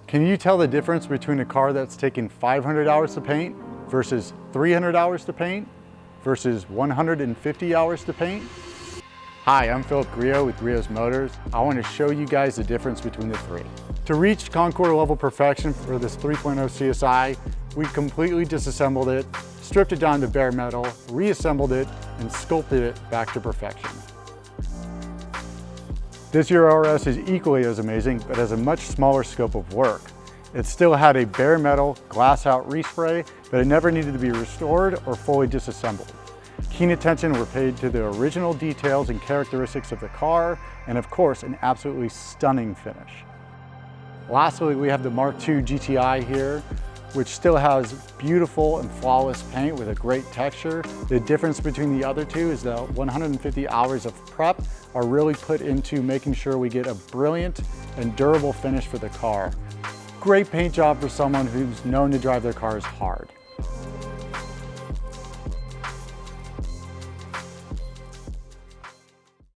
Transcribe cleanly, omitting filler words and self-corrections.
Can you tell the difference between a car that's taken 500 hours to paint versus 300 hours to paint versus 150 hours to paint? Hi, I'm Phillip Griot with Griot's Motors. I want to show you guys the difference between the three. To reach Concours level perfection for this 3.0 CSI, we completely disassembled it, stripped it down to bare metal, reassembled it, and sculpted it back to perfection. This year RS is equally as amazing, but has a much smaller scope of work. It still had a bare metal, glass out respray, but it never needed to be restored or fully disassembled. Keen attention were paid to the original details and characteristics of the car, and of course, an absolutely stunning finish. Lastly, we have the Mark II GTI here, which still has beautiful and flawless paint with a great texture. The difference between the other two is that 150 hours of prep are really put into making sure we get a brilliant and durable finish for the car. Great paint job for someone who's known to drive their cars hard.